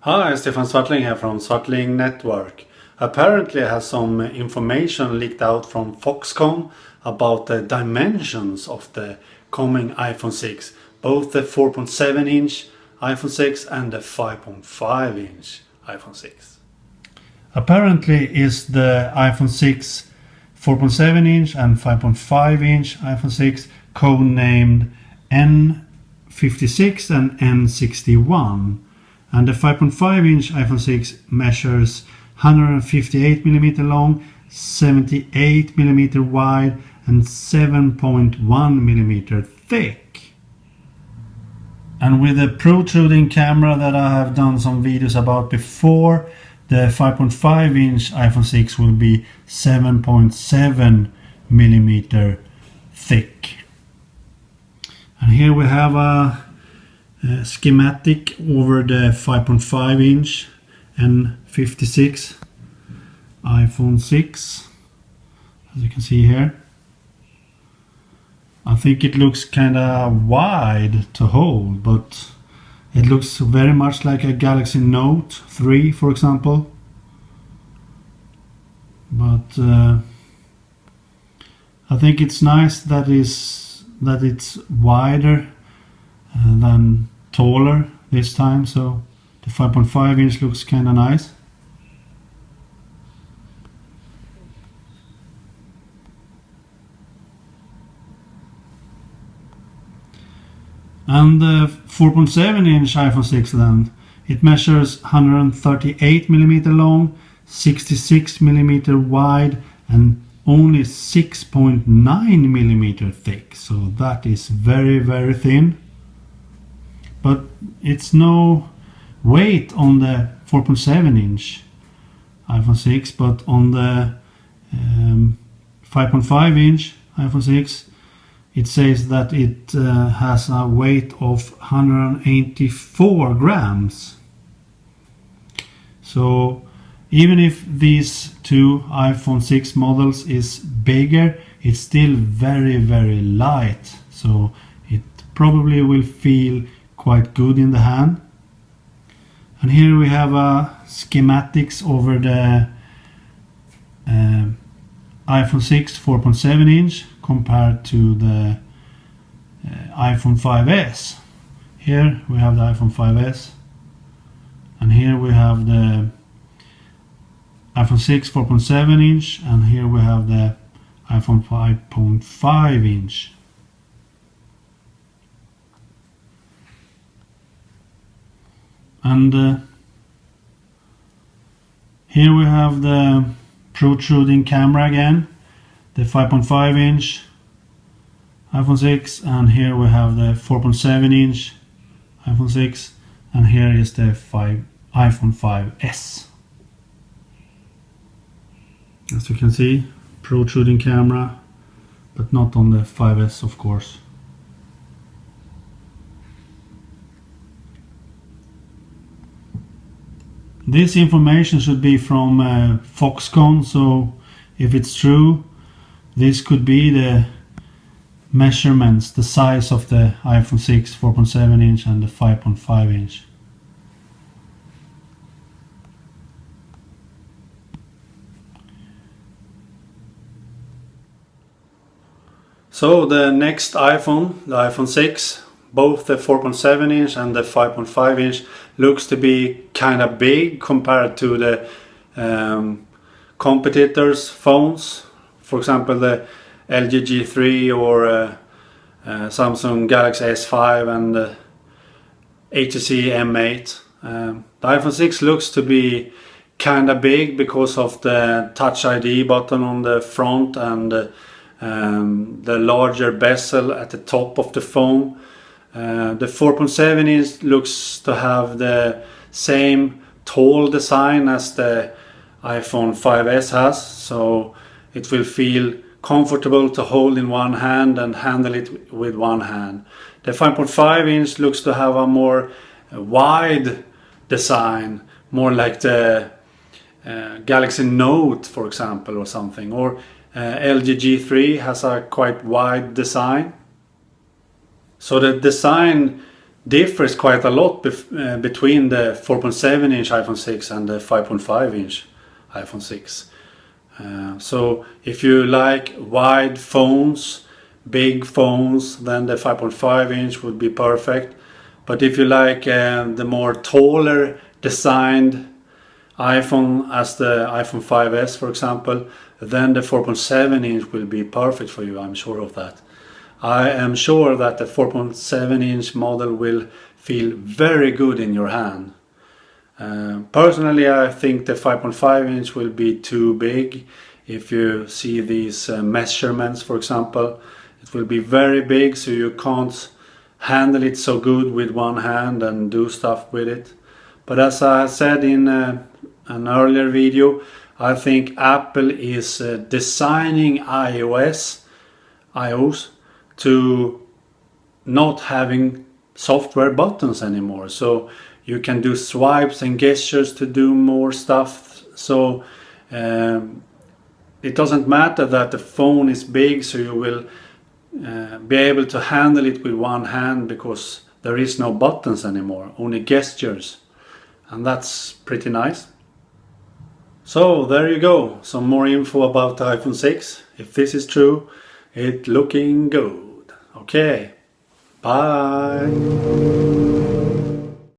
Hi, Stefan Swartling here from Swartling Network. Apparently has some information leaked out from Foxconn about the dimensions of the coming iPhone 6, both the 4.7-inch iPhone 6 and the 5.5-inch iPhone 6. Apparently is the iPhone 6 4.7-inch and 5.5-inch iPhone 6 codenamed N56 and N61. And the 5.5-inch iPhone 6 measures 158mm long, 78mm wide and 7.1mm thick. And with the protruding camera that I have done some videos about before, the 5.5-inch iPhone 6 will be 7.7mm thick. And here we have a schematic over the 5.5-inch N56 iPhone 6, as you can see here. I think it looks kinda wide to hold, but it looks very much like a Galaxy Note 3, for example. But I think it's nice that it's wider than taller this time, so the 5.5-inch looks kind of nice. And the 4.7-inch iPhone 6 then, it measures 138mm long, 66mm wide and only 6.9mm thick, so that is very, very thin. But it's no weight on the 4.7-inch iPhone 6, but on the 5.5-inch iPhone 6 it says that it has a weight of 184 grams. So even if these two iPhone 6 models is bigger, it's still very, very light, so it probably will feel quite good in the hand. And here we have schematics over the iPhone 6 4.7-inch compared to the iPhone 5s. Here we have the iPhone 5s, and here we have the iPhone 6 4.7-inch, and here we have the iPhone 5.5-inch. And here we have the protruding camera again, the 5.5-inch iPhone 6, and here we have the 4.7-inch iPhone 6, and here is the iPhone 5s. As you can see, protruding camera, but not on the 5s, of course. This information should be from Foxconn, so if it's true, this could be the measurements, the size of the iPhone 6 4.7-inch and the 5.5-inch. So the next iPhone, the iPhone 6, both the 4.7-inch and the 5.5-inch looks to be kind of big compared to the competitors' phones. For example, the LG G3 or Samsung Galaxy S5 and the HTC M8. The iPhone 6 looks to be kind of big because of the Touch ID button on the front and the larger bezel at the top of the phone. The 4.7-inch looks to have the same tall design as the iPhone 5s has, so it will feel comfortable to hold in one hand and handle it with one hand. The 5.5-inch looks to have a more wide design, more like the Galaxy Note, for example, or something, or LG G3 has a quite wide design. So the design differs quite a lot between the 4.7 inch iPhone 6 and the 5.5 inch iPhone 6. So if you like wide phones, big phones, then the 5.5 inch would be perfect. But if you like the more taller designed iPhone, as the iPhone 5s for example, then the 4.7 inch will be perfect for you. I'm sure of that. I am sure that the 4.7 inch model will feel very good in your hand. Personally, I think the 5.5 inch will be too big. If you see these measurements, for example, it will be very big, so you can't handle it so good with one hand and do stuff with it. But as I said in an earlier video, I think Apple is designing iOS to not having software buttons anymore, so you can do swipes and gestures to do more stuff. So it doesn't matter that the phone is big, so you will be able to handle it with one hand, because there is no buttons anymore, only gestures, and that's pretty nice. So there you go, some more info about the iPhone 6. If this is true, it's looking good. Okay, bye.